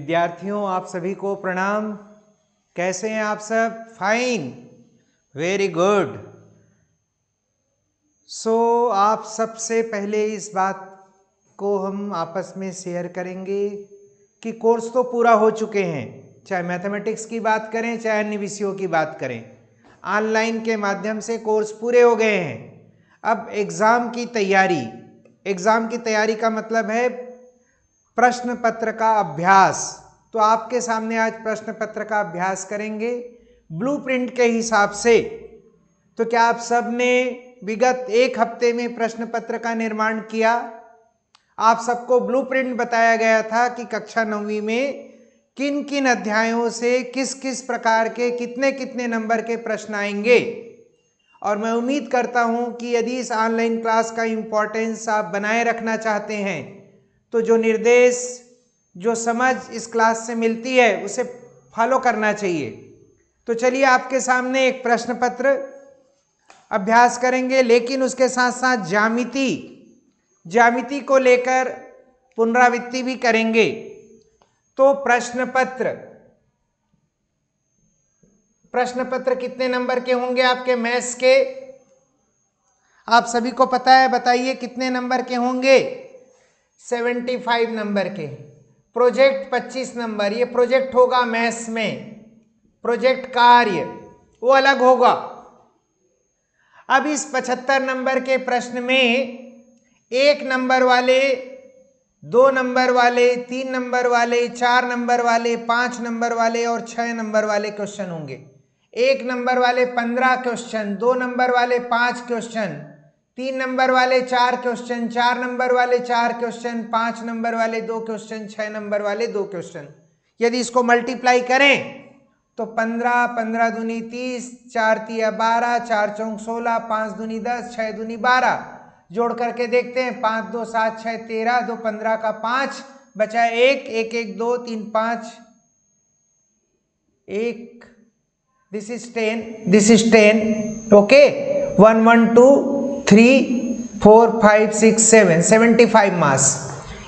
विद्यार्थियों, आप सभी को प्रणाम। कैसे हैं आप सब? Fine, very good. आप सबसे पहले इस बात को हम आपस में शेयर करेंगे कि कोर्स तो पूरा हो चुके हैं, चाहे मैथमेटिक्स की बात करें चाहे अन्य विषयों की बात करें। ऑनलाइन के माध्यम से कोर्स पूरे हो गए हैं। अब एग्ज़ाम की तैयारी का मतलब है प्रश्न पत्र का अभ्यास। तो आपके सामने आज प्रश्न पत्र का अभ्यास करेंगे ब्लूप्रिंट के हिसाब से। तो क्या आप सब ने विगत एक हफ्ते में प्रश्न पत्र का निर्माण किया? आप सबको ब्लूप्रिंट बताया गया था कि कक्षा 9वीं में किन किन अध्यायों से किस किस प्रकार के कितने कितने नंबर के प्रश्न आएंगे। और मैं उम्मीद करता हूं कि यदि इस ऑनलाइन क्लास का इम्पोर्टेंस आप बनाए रखना चाहते हैं तो जो निर्देश, जो समझ इस क्लास से मिलती है उसे फॉलो करना चाहिए। तो चलिए आपके सामने एक प्रश्न पत्र अभ्यास करेंगे, लेकिन उसके साथ साथ ज्यामिति को लेकर पुनरावृत्ति भी करेंगे। तो प्रश्न पत्र कितने नंबर के होंगे आपके मैथ्स के? आप सभी को पता है, बताइए कितने नंबर के होंगे? 75 नंबर के। Project 25 number. ये प्रोजेक्ट होगा मैथ्स में, प्रोजेक्ट कार्य वो अलग होगा। अब इस 75 नंबर के प्रश्न में 1 नंबर वाले, 2 नंबर वाले, 3 नंबर वाले, 4 नंबर वाले, 5 नंबर वाले और 6 नंबर वाले क्वेश्चन होंगे। 1 नंबर वाले 15 क्वेश्चन, 2 नंबर वाले 5 क्वेश्चन, 3 नंबर वाले 4 क्वेश्चन, 4 नंबर वाले 4 क्वेश्चन, 5 नंबर वाले 2 क्वेश्चन, 6 नंबर वाले 2 क्वेश्चन। यदि इसको मल्टीप्लाई करें तो 15, 15 दूनी 30, 4 तिया 12, 4 चौक 16, 5 दूनी 10, 6 दूनी 12। जोड़ करके देखते हैं, 5 2 7 6 13, 2 15 का 5, बचा 1 1 1 2 3 5 1। This is 10, okay. 1 1 2 3 4 5 6 7, 75 मार्क्स।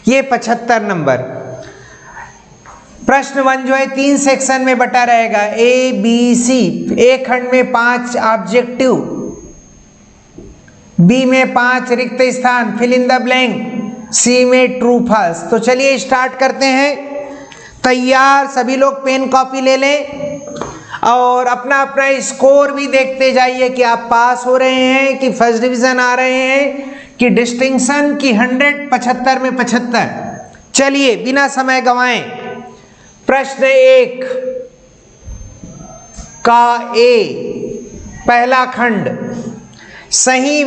ये 75 नंबर। प्रश्न 1 जो है 3 सेक्शन में बटा रहेगा, ए बी सी। ए खंड में 5 ऑब्जेक्टिव, बी में 5 रिक्त स्थान, फिल इन द ब्लैंक, सी में ट्रू फॉल्स। तो चलिए स्टार्ट करते हैं। तैयार? सभी लोग पेन कॉपी ले लें और अपना अपना स्कोर भी देखते जाइए कि आप पास हो रहे हैं, कि फर्स्ट डिवीजन आ रहे हैं, कि डिस्टिंक्शन, की 100, 75 में 75। चलिए बिना समय गंवाएं, प्रश्न 1 का ए पहला खंड, सही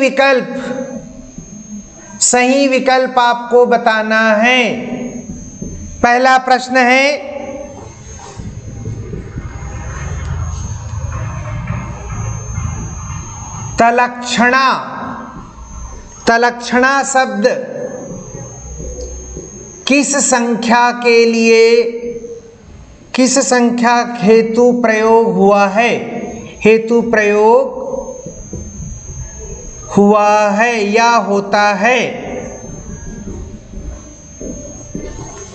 विकल्प आपको बताना है। पहला प्रश्न है, तलक्षणा शब्द किस संख्या हेतु प्रयोग हुआ है? हेतु प्रयोग हुआ है या होता है?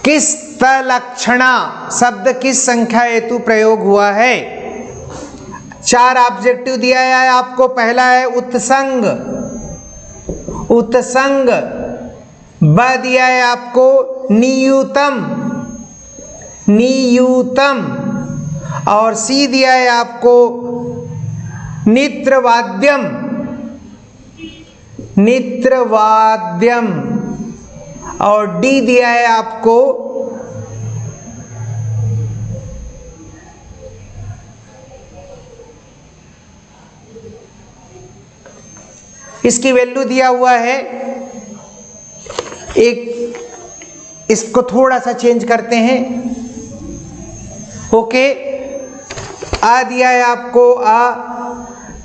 किस तलक्षणा शब्द किस संख्या हेतु प्रयोग हुआ है? 4 ऑब्जेक्टिव दिया है आपको। पहला है उत्संग, ब दिया है आपको नियूतम, और सी दिया है आपको नित्रवाद्यम, और डी दिया है आपको इसकी वैल्यू दिया हुआ है। इसको थोड़ा सा चेंज करते हैं, ओके। आ दिया है आपको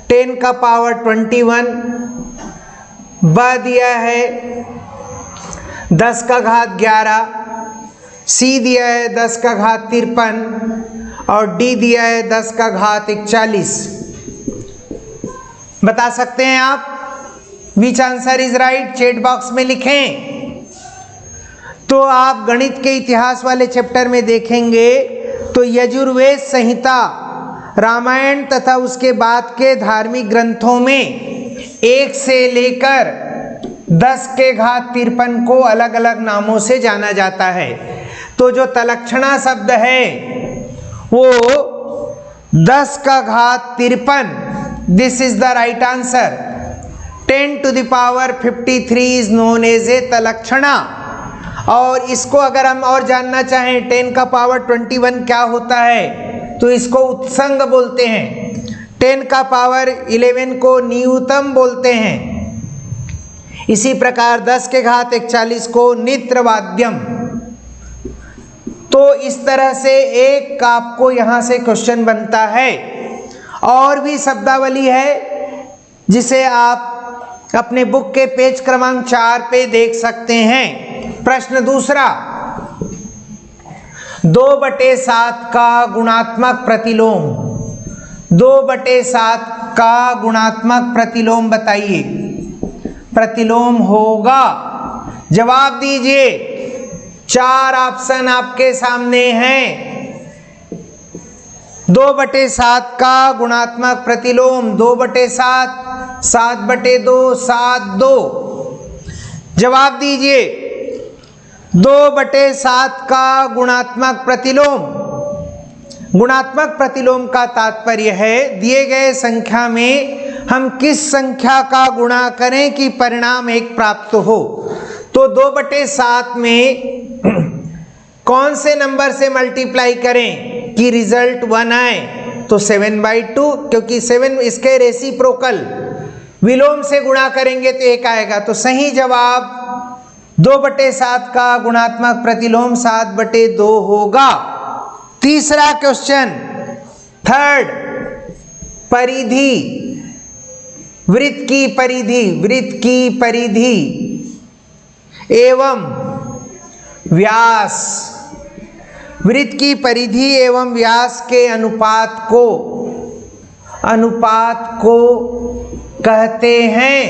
10 का पावर 21, ब दिया है 10 का घात 11, सी दिया है 10 का घात 53 और डी दिया है 10 का घात 41। बता सकते हैं आप? विच answer is right? Chat box में लिखें। तो आप गणित के इतिहास वाले चैप्टर में देखेंगे तो यजुर्वेद संहिता, रामायण तथा उसके बाद के धार्मिक ग्रंथों में 1 से लेकर 10 के घात 53 को अलग अलग नामों से जाना जाता है। तो जो तलक्षणा शब्द है वो 10 का घात 53, this is the right answer. 10 to the power 53 is known as a तलक्षणा। और इसको अगर हम और जानना चाहें 10 का पावर 21 क्या होता है तो इसको उत्संग बोलते हैं। 10 का पावर 11 को नियुतम बोलते हैं। इसी प्रकार 10 के घात 41 को नित्रवाद्यम। तो इस तरह से एक आपको यहाँ से क्वेश्चन बनता है। और भी शब्दावली है जिसे आप अपने बुक के पेज क्रमांक 4 पे देख सकते हैं। प्रश्न दूसरा, 2/7 का गुणात्मक प्रतिलोम। 2/7 का गुणात्मक प्रतिलोम बताइए। प्रतिलोम होगा, जवाब दीजिए। 4 ऑप्शन आपके सामने हैं। 2/7 का गुणात्मक प्रतिलोम 2/7, 7/2, 7/2। जवाब दीजिए। 2/7 का गुणात्मक प्रतिलोम। गुणात्मक प्रतिलोम का तात्पर्य है दिए गए संख्या में हम किस संख्या का गुणा करें कि परिणाम 1 प्राप्त हो। तो 2/7 में कौन से नंबर से मल्टीप्लाई करें कि रिजल्ट 1 आए। तो 7/2, क्योंकि 7 इसके रेसिप्रोकल विलोम से गुणा करेंगे तो 1 आएगा। तो सही जवाब 2/7 का गुणात्मक प्रतिलोम 7/2 होगा। तीसरा क्वेश्चन, थर्ड, परिधि, वृत्त की परिधि, वृत्त की परिधि एवं व्यास, वृत्त की परिधि एवं व्यास के अनुपात को कहते हैं।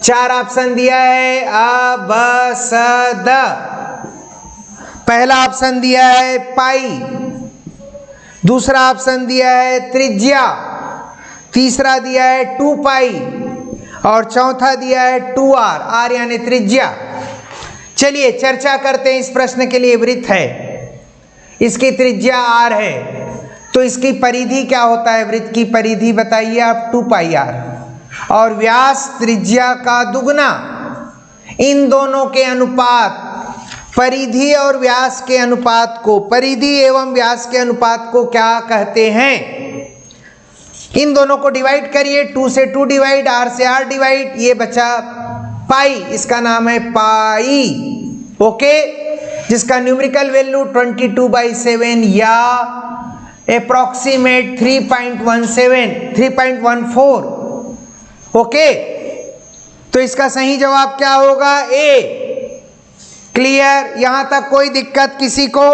4 ऑप्शन दिया है अ, ब, स, द। पहला ऑप्शन दिया है पाई, दूसरा ऑप्शन दिया है त्रिज्या, तीसरा दिया है 2 पाई और चौथा दिया है 2r, r यानी त्रिज्या। चलिए चर्चा करते हैं। इस प्रश्न के लिए वृत्त है, इसकी त्रिज्या r है, तो इसकी परिधि क्या होता है। वृत्त की परिधि बताइए आप 2 पाई r, और व्यास त्रिज्या का दुगना। इन दोनों के अनुपात, परिधि और व्यास के अनुपात को, परिधि एवं व्यास के अनुपात को क्या कहते हैं। इन दोनों को डिवाइड करिए, 2 से 2 डिवाइड, r से r डिवाइड, ये बचा पाई, इसका नाम है पाई। ओके, जिसका न्यूमेरिकल वैल्यू 22/7 या अप्रॉक्सीमेट 3.14। ओके, तो इसका सही जवाब क्या होगा, ए। क्लियर, यहां तक कोई दिक्कत किसी को।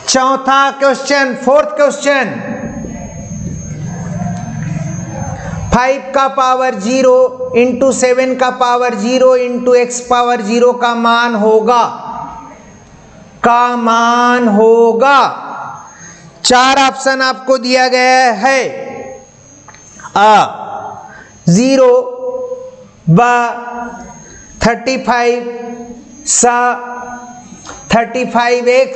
चौथा क्वेश्चन, फोर्थ क्वेश्चन, 5 का पावर 0 इंटू 7 का पावर 0 इंटू x पावर 0 का मान होगा। 4 ऑप्शन आपको दिया गया है अ 0, ब 35, स 35x,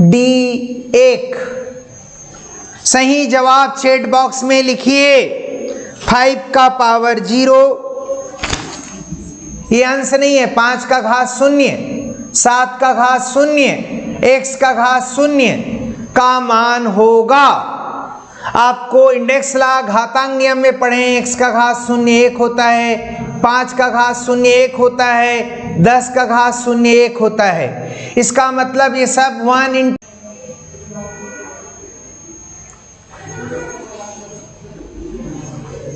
डी 1। सही जवाब चैट बॉक्स में लिखिए। 5 का पावर 0, ये अंश नहीं है, 5 का घात 0, 7 का घात 0, x का घात 0 का मान होगा। आपको इंडेक्स ला घातांक नियम में पढ़े, x का घात 0 1 होता है, 5 का घात 0 1 होता है, 10 का घात 0 1 होता है। इसका मतलब ये सब 1 ×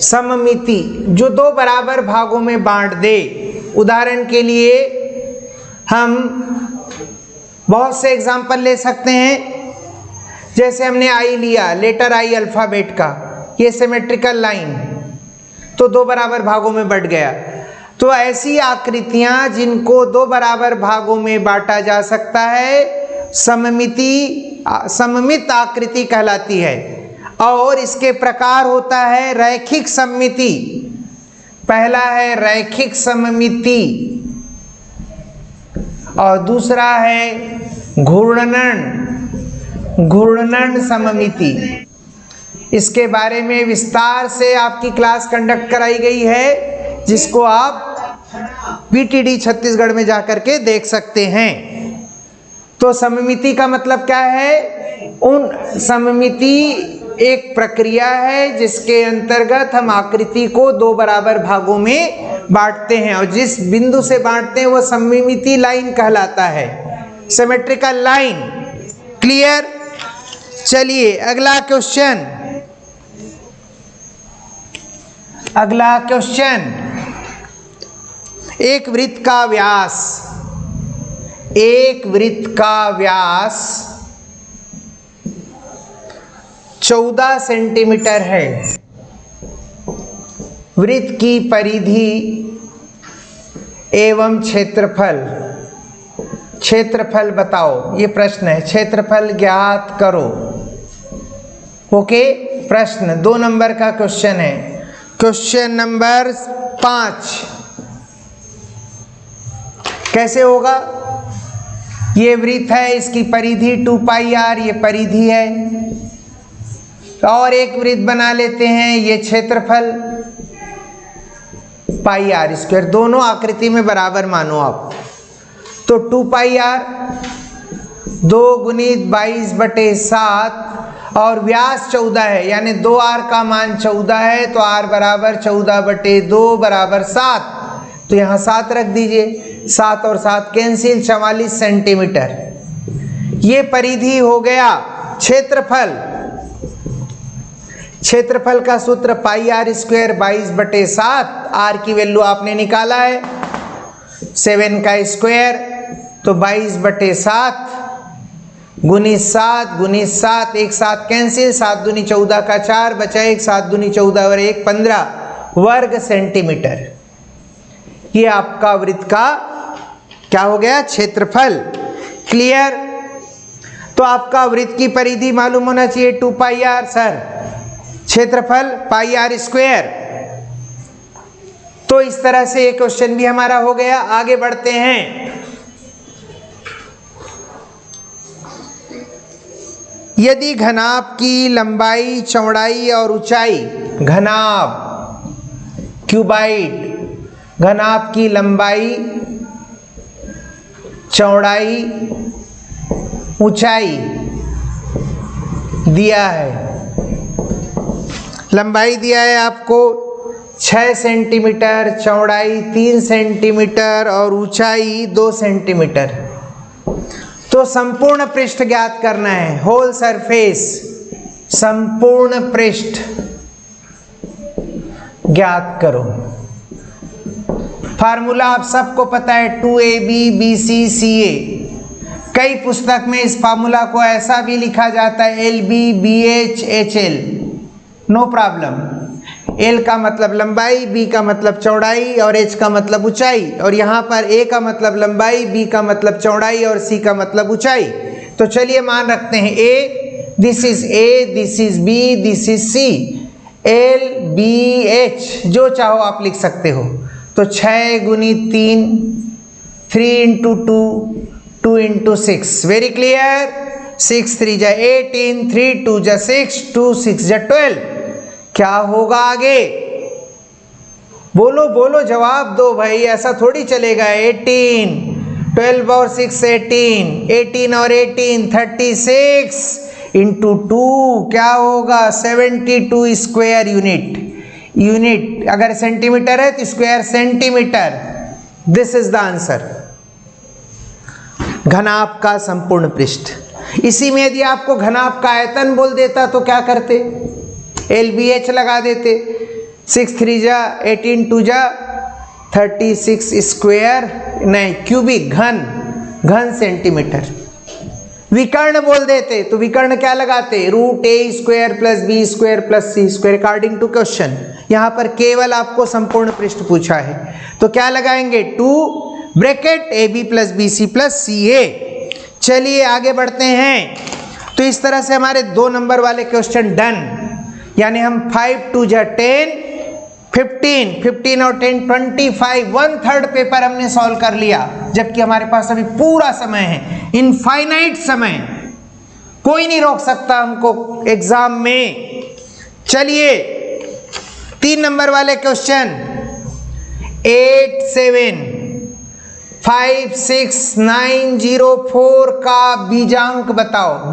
सममिति जो 2 बराबर भागों में बांट दे। उदाहरण के लिए हम बहुत से एग्जाम्पल ले सकते हैं, जैसे हमने आई लिया, लेटर आई अल्फाबेट का, ये सिमेट्रिकल लाइन, तो 2 बराबर भागों में बट गया। तो ऐसी आकृतियां जिनको दो बराबर भागों में बांटा जा सकता है सममित आकृति कहलाती है। और इसके प्रकार होता है रैखिक सममिति। पहला है रैखिक सममिति और दूसरा है घूर्णन सममिति। इसके बारे में विस्तार से आपकी क्लास कंडक्ट कराई गई है, जिसको आप बीटीडी छत्तीसगढ़ में जाकर के देख सकते हैं। तो सममिति का मतलब क्या है? सममिति एक प्रक्रिया है जिसके अंतर्गत हम आकृति को दो बराबर भागों में बांटते हैं, और जिस बिंदु से बांटते हैं वो सममिति लाइन कहलाता है, सिमेट्रिकल लाइन। क्लियर? चलिए अगला क्वेश्चन। एक वृत्त का व्यास 14 सेंटीमीटर है। वृत्त की परिधि एवं क्षेत्रफल बताओ। ये प्रश्न है, क्षेत्रफल ज्ञात करो। ओके, प्रश्न 2 नंबर का क्वेश्चन है। क्वेश्चन नंबर 5 कैसे होगा? ये वृत्त है, इसकी परिधि 2 पाई r, ये परिधि है। और एक वृत्त बना लेते हैं, ये क्षेत्रफल पाई r स्क्वायर। दोनों आकृति में बराबर मानो आप। तो 2 पाई r 2 गुणित 22/7 और व्यास 14 है, यानी 2r का मान 14 है, तो r बराबर 14/2 बराबर 7। तो यहाँ 7 रख दीजिए, 7 और 7 कैंसिल, 44 सेंटीमीटर। ये परिधि हो गया। क्षेत्रफल का सूत्र पाई r स्क्वायर 22/7। r की वैल्यू आपने निकाला है 7 का स्क्वायर, तो 22/7 गुणित 7 एक 7 कैंसिल, 7 दूनी 14 का 4 बचा 1, 7 दूनी 14 और 1 15 वर्ग सेंटीमीटर। ये आपका वृत्त का क्या हो गया? क्षेत्रफल। क्लियर? तो आपका वृत्त की परिधि मालूम होना चाहिए 2 पाई r सर, क्षेत्रफल पाई r स्क्वायर। तो इस तरह से ये क्वेश्चन भी हमारा हो गया। आगे बढ़ते हैं। यदि घनाभ की लंबाई, चौड़ाई और ऊंचाई, घनाभ की लंबाई, चौड़ाई, ऊंचाई दिया है। लंबाई दिया है आपको 6 सेंटीमीटर, चौड़ाई 3 सेंटीमीटर और ऊंचाई 2 सेंटीमीटर। तो संपूर्ण पृष्ठ ज्ञात करना है, होल सरफेस, संपूर्ण पृष्ठ ज्ञात करो। फार्मूला आप सबको पता है 2AB BC CA। कई पुस्तक में इस फार्मूला को ऐसा भी लिखा जाता है LB BH HL। No problem. L का मतलब लंबाई, B का मतलब चौड़ाई और H का मतलब ऊंचाई, और यहाँ पर A का मतलब लंबाई, B का मतलब चौड़ाई और C का मतलब ऊंचाई। तो चलिए मान रखते हैं A, this is A, this is B, this is C, L B H जो चाहो आप लिख सकते हो। तो 6 गुणित 3, 3 × 2, 2 × 6। Very clear? 6 3 जा 18, 3 2 जा 6, 2 6 जा 12। क्या होगा आगे? बोलो जवाब दो भाई, ऐसा थोड़ी चलेगा। 18, 12 और 6 18, 18 और 18 36 × 2 क्या होगा? 72 स्क्वायर यूनिट। अगर सेंटीमीटर है तो square centimetre. This is the answer. घनाभ का संपूर्ण पृष्ठ। इसी में यदि आपको घनाभ का आयतन बोल देता तो क्या करते? LBH लगा देते। 6 3 जा 18, 2 जा 36 स्क्वायर, नहीं क्यूबिक, घन सेंटीमीटर। विकर्ण बोल देते तो विकर्ण क्या लगाते? √A² + B² + C² according to question. यहां पर केवल आपको संपूर्ण पृष्ठ पूछा है, तो क्या लगाएंगे 2 bracket AB plus BC plus CA। चलिए आगे बढ़ते हैं। तो इस तरह से हमारे 2 नंबर वाले क्वेश्चन डन, यानी हम 5 2 जा 10, 15, 15 और 10 25, 1/3 पेपर हमने सॉल्व कर लिया, जबकि हमारे पास अभी पूरा समय है, इनफाइनाइट समय, कोई नहीं रोक सकता हमको एग्जाम में। चलिए 3 नंबर वाले क्वेश्चन 8 7 5 6 9 0 4 का बीजांक बताओ।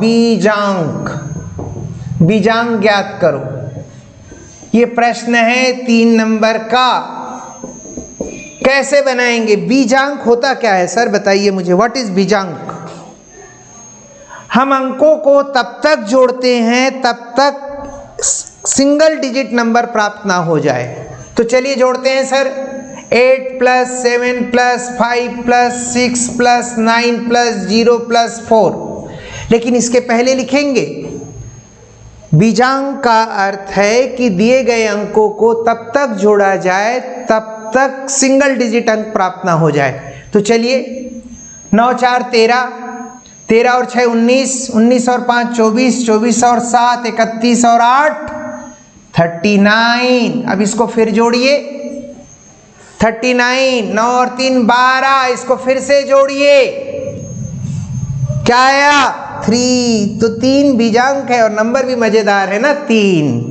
बीजांक ज्ञात करो। ये प्रश्न है 3 नंबर का। कैसे बनाएंगे? बीजांक होता क्या है सर, बताइए मुझे, व्हाट इज बीजांक? हम अंकों को तब तक जोड़ते हैं तब तक सिंगल डिजिट नंबर प्राप्त ना हो जाए। तो चलिए जोड़ते हैं sir. 8 plus 7 plus 5 plus 6 plus 9 plus 0 plus 4। लेकिन इसके पहले लिखेंगे बीजांक का अर्थ है कि दिए गए अंकों को तब तक जोड़ा जाए तब तक सिंगल डिजिट अंक प्राप्त ना हो जाए। तो चलिए 9 4 13, 13 और 6 19, 19 और 5 24, 24 और 7 31 और 8 39। अब इसको फिर जोड़िए 39, 9 और 3 12, इसको फिर से जोड़िए, क्या आया 3। तो 3 बीजांक है और नंबर भी मजेदार है ना 3।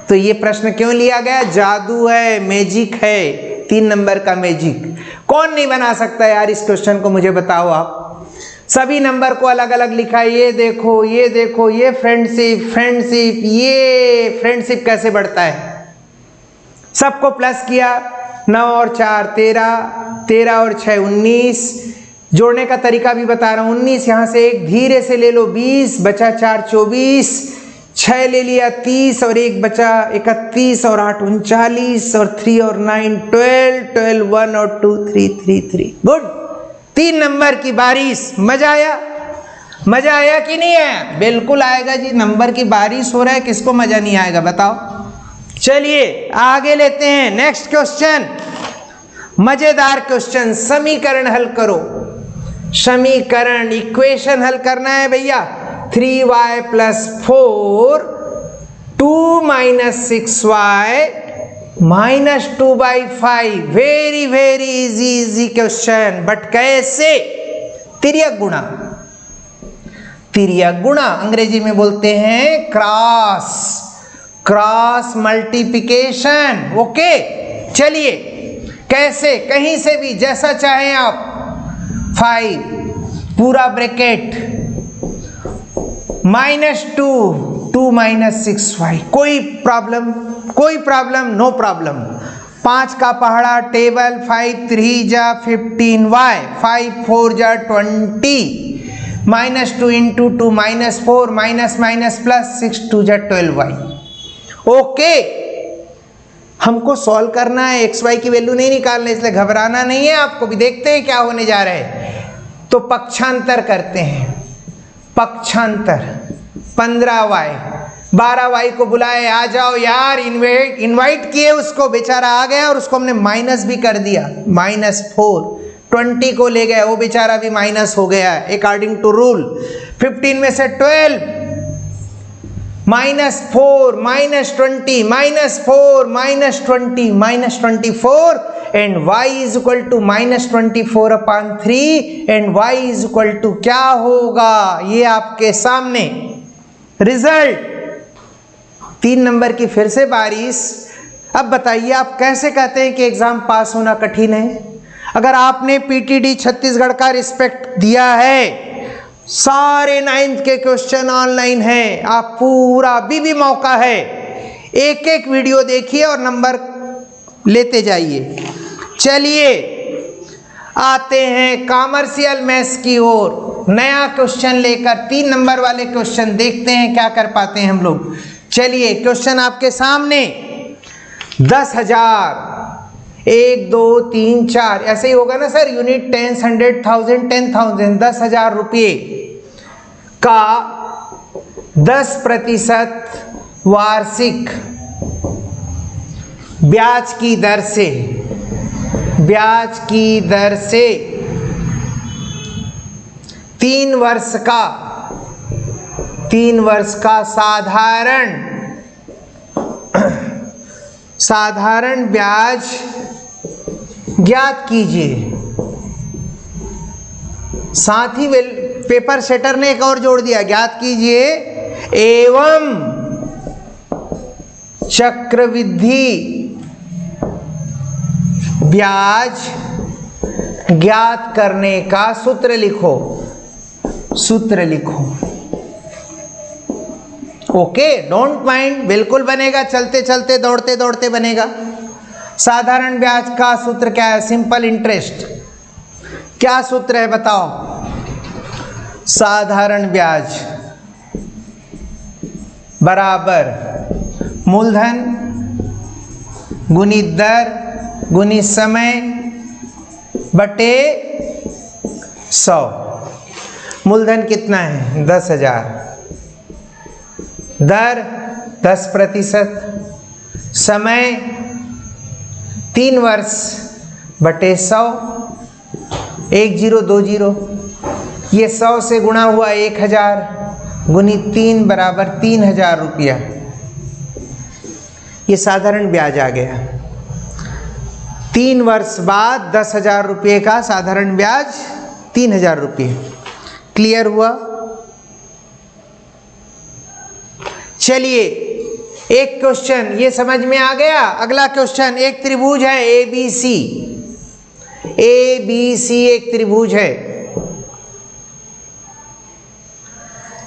तो ये प्रश्न क्यों लिया गया? जादू है, मैजिक है, 3 नंबर का मैजिक। कौन नहीं बना सकता यार इस क्वेश्चन को, मुझे बताओ आप। सभी नंबर को अलग अलग लिखा है, ये देखो ये देखो, ये फ्रेंडशिप, ये फ्रेंडशिप कैसे बढ़ता है। सबको प्लस किया, 9 और 4 13, 13 और 6 19। जोड़ने का तरीका भी बता रहा हूं। 19 यहां से एक धीरे से ले लो, 20 बचा 4 24, 6 ले लिया 30 और 1 बचा 31 और 8 39 और 3 और 9 12, 12 1 और 2 3 3 3। गुड, 3 नंबर की बारिश। मजा आया? मजा आया कि नहीं आया? बिल्कुल आएगा जी, नंबर की बारिश हो रहा है, किसको मजा नहीं आएगा बताओ। चलिए आगे लेते हैं नेक्स्ट क्वेश्चन, मजेदार क्वेश्चन। समीकरण हल करो। समीकरण, इक्वेशन हल करना है भैया। 3y plus 4 2 minus 6y minus 2/5। Very very easy question, but कैसे? तिर्यक गुणा। तिर्यक गुणा अंग्रेजी में बोलते हैं क्रॉस मल्टीप्लिकेशन। ओके, चलिए कैसे? कहीं से भी जैसा चाहें आप। 5 पूरा ब्रैकेट -2 माइनस 6y। कोई प्रॉब्लम नो प्रॉब्लम। 5 का पहाड़ा टेबल, 5 3 जा 15y, 5 4 जा 20, -2 इंटू 2 -4, माइनस प्लस 6 2 जा 12y। ओके, हमको सॉल्व करना है, एक्स वाई की वैल्यू नहीं निकालना, इसलिए घबराना नहीं है आपको भी। देखते हैं क्या होने जा रहा है। तो पक्षांतर करते हैं। पक्षांतर 15y, 12y को बुलाए, आ जाओ यार, इनवाइट किए उसको, बेचारा आ गया और उसको हमने माइनस भी कर दिया, -4। 20 को ले गए, वो बेचारा भी माइनस हो गया अकॉर्डिंग टू रूल। 15 में से 12, -4 -20, -4 -20 -24, and y is equal to -24/3, and y is equal to क्या होगा? ये आपके सामने रिजल्ट। 3 नंबर की फिर से बारिश। अब बताइए, आप कैसे कहते हैं कि एग्जाम पास होना कठिन है? अगर आपने पीटीडी छत्तीसगढ़ का रिस्पेक्ट दिया है, सारे 9th के क्वेश्चन ऑनलाइन हैं, आप पूरा भी मौका है, एक एक वीडियो देखिए और नंबर लेते जाइए। चलिए आते हैं कॉमर्शियल मैथ्स की ओर, नया क्वेश्चन लेकर 3 नंबर वाले क्वेश्चन देखते हैं क्या कर पाते हैं हम लोग। चलिए क्वेश्चन आपके सामने। 10,000, 1 2 3 4 ऐसे ही होगा ना सर, यूनिट 10, 100, 1000, 10,000, 10,000 रुपये का 10% वार्षिक ब्याज की दर से 3 वर्ष का साधारण ब्याज ज्ञात कीजिए। साथ ही पेपर सेटर ने एक और जोड़ दिया, ज्ञात कीजिए एवं चक्रवृद्धि ब्याज ज्ञात करने का सूत्र लिखो। ओके, डोंट माइंड, बिल्कुल बनेगा, चलते चलते दौड़ते दौड़ते बनेगा। साधारण ब्याज का सूत्र क्या है? Simple interest. क्या सूत्र है बताओ? साधारण ब्याज बराबर मूलधन गुणित दर गुणित समय बटे 100। मूलधन कितना है? 10,000। दर 10%, समय 3 वर्ष बटे 100, 1020, ये 100 से गुणा हुआ 1000 गुणित 3 बराबर 3000 रुपया। ये साधारण ब्याज आ गया। 3 वर्ष बाद 10,000 रुपये का साधारण ब्याज 3000 रुपये। क्लियर हुआ? चलिए एक क्वेश्चन ये समझ में आ गया। अगला क्वेश्चन, एक त्रिभुज है ABC एक त्रिभुज है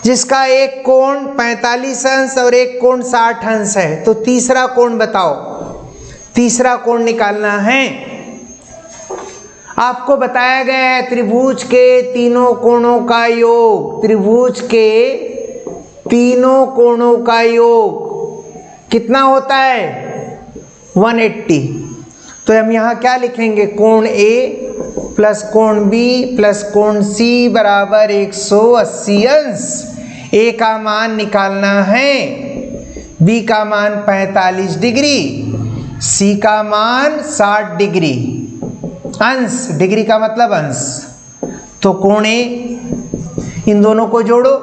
जिसका एक कोण 45 अंश और एक कोण 60 अंश है। तो तीसरा कोण बताओ। तीसरा कोण निकालना है। आपको बताया गया है त्रिभुज के तीनों कोणों का योग, त्रिभुज के तीनों कोणों का योग कितना होता है? 180। तो हम यहाँ क्या लिखेंगे? कोण A प्लस कोण B प्लस कोण C बराबर 180 अंश। A का मान निकालना है, B का मान 45 डिग्री, C का मान 60 डिग्री। अंश, डिग्री का मतलब अंश। तो कोण A, इन दोनों को जोड़ो,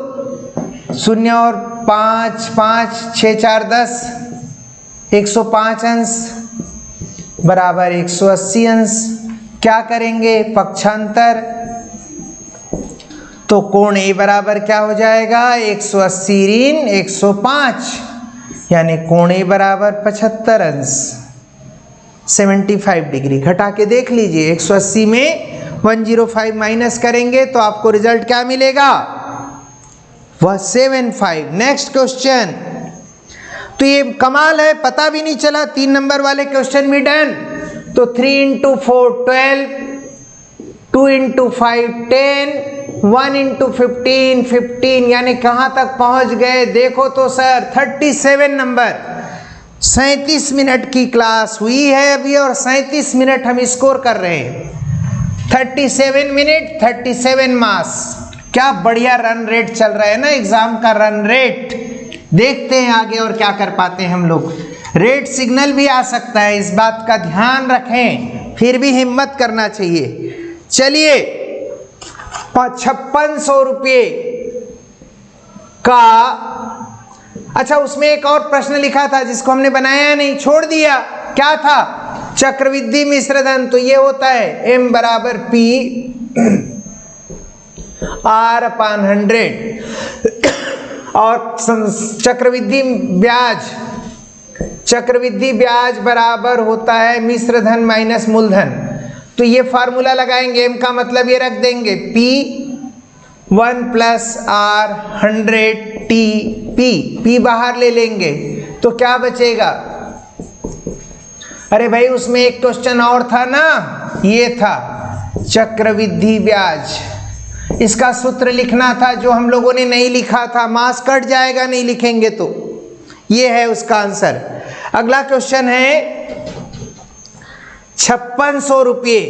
0 और 5, 5, 6, 4, 10, 105 अंश बराबर 180 अंश। क्या करेंगे? पक्षांतर। तो कोण A बराबर क्या हो जाएगा? 180 ऋण 105, यानी कोण A बराबर 75 अंश, 75 डिग्री। घटा के देख लीजिए, 180 में 105 माइनस करेंगे तो आपको रिजल्ट क्या मिलेगा? वह 75। Next question. तो ये कमाल है, पता भी नहीं चला। 3 नंबर वाले क्वेश्चन भी डन। तो 3 × 4 12, 2 × 5 10, 1 × 15 15, यानी कहाँ तक पहुँच गए देखो तो सर 37 नंबर। 37 मिनट की क्लास हुई है अभी और 37 मिनट हम स्कोर कर रहे हैं। 37 मिनट 37 मार्क्स। क्या बढ़िया रन रेट चल रहा है ना एग्जाम का रन रेट। देखते हैं आगे और क्या कर पाते हैं हम लोग। रेड सिग्नल भी आ सकता है, इस बात का ध्यान रखें, फिर भी हिम्मत करना चाहिए। चलिए 5600 रुपये का, अच्छा उसमें एक और प्रश्न लिखा था जिसको हमने बनाया नहीं, छोड़ दिया। क्या था? चक्रवृद्धि मिश्रधन। तो ये होता है M बराबर P R/100 और चक्रवृद्धि ब्याज बराबर होता है मिश्रधन माइनस मूलधन। तो ये फार्मूला लगाएंगे, M का मतलब ये रख देंगे P 1 + R100T P बाहर ले लेंगे तो क्या बचेगा? अरे भाई उसमें एक क्वेश्चन और था ना, ये था चक्रवृद्धि ब्याज। इसका सूत्र लिखना था जो हम लोगों ने नहीं लिखा था, मार्क्स कट जाएगा नहीं लिखेंगे तो। ये है उसका आंसर। अगला क्वेश्चन है 5600 रुपये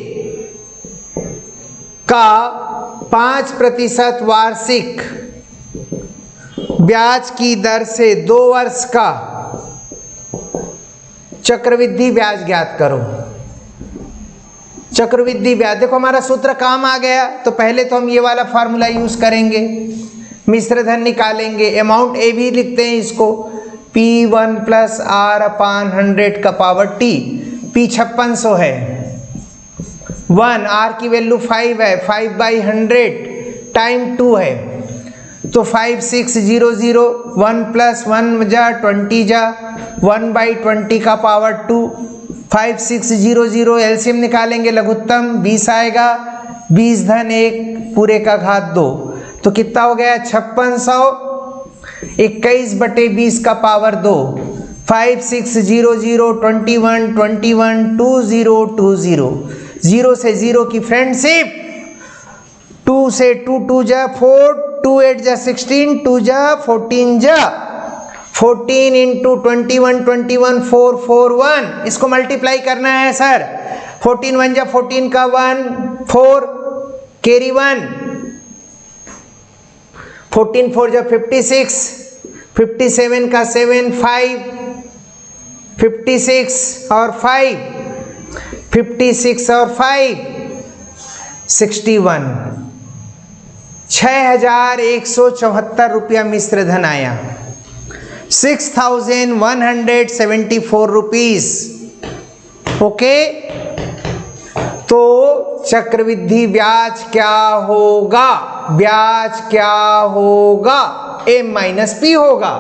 का 5% वार्षिक ब्याज की दर से 2 वर्ष का चक्रवृद्धि ब्याज ज्ञात करो। चक्रवृद्धि ब्याज, देखो हमारा सूत्र काम आ गया। तो पहले तो हम ये वाला फार्मूला यूज करेंगे, मिश्र धन निकालेंगे। अमाउंट ए भी लिखते हैं इसको, P1 + R/100 का पावर T। P 5600 है, 1 R की वैल्यू 5 है, 5/100 टाइम 2 है, तो 5600, 1 + 1 जा 20 जा 1/20 का पावर 2, 5600 एलसीएम निकालेंगे, लघुत्तम 20 आएगा, 20 धन 1 पूरे का घात 2, तो कितना हो गया 5600, 21/20 का पावर 2, 5600 21 21 2020, 0 से 0 की फ्रेंडशिप, 2 से 2 2 जा 4, 2 8 जा 16, 2 जा 14 जा 14 × 21 21 4 4 1, इसको मल्टीप्लाई करना है सर। 14 1 जा 14 का 1 4 कैरी 1, 14 4 जा 56, 57 का 7 5, 56 और 5, 56 और 5 61, 6174 रुपया मिश्र धन आया, 6174 रुपीज। ओके, तो चक्रवृद्धि ब्याज क्या होगा? ब्याज क्या होगा? M - P होगा।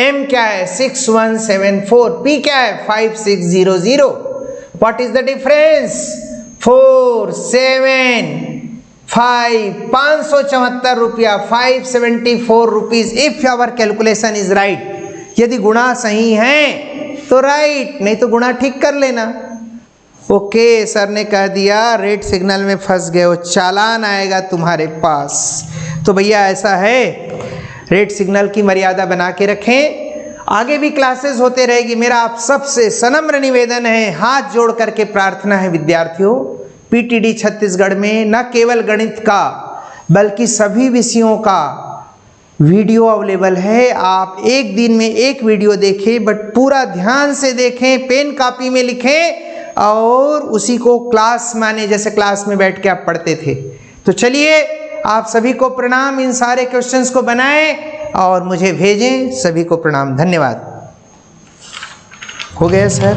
M क्या है 6174, P क्या है 5600। What is the difference? 4 7 5 574 रुपया, 574 rupees if our calculation is right. यदि गुणा सही है तो राइट, नहीं तो गुणा ठीक कर लेना। ओके, सर ने कह दिया रेड सिग्नल में फंस गए हो, चालान आएगा तुम्हारे पास। तो भैया ऐसा है, रेड सिग्नल की मर्यादा बना के रखें। आगे भी क्लासेस होते रहेगी। मेरा आप सबसे सनम्र निवेदन है, हाथ जोड़ करके प्रार्थना है विद्यार्थियों, पीटीडी छत्तीसगढ़ में न केवल गणित का बल्कि सभी विषयों का वीडियो अवेलेबल है। आप एक दिन में एक वीडियो देखें, बट पूरा ध्यान से देखें, पेन कापी में लिखें और उसी को क्लास माने जैसे क्लास में बैठ के आप पढ़ते थे। तो चलिए, आप सभी को प्रणाम। इन सारे क्वेश्चंस को बनाएं और मुझे भेजें। सभी को प्रणाम, धन्यवाद। हो गया सर।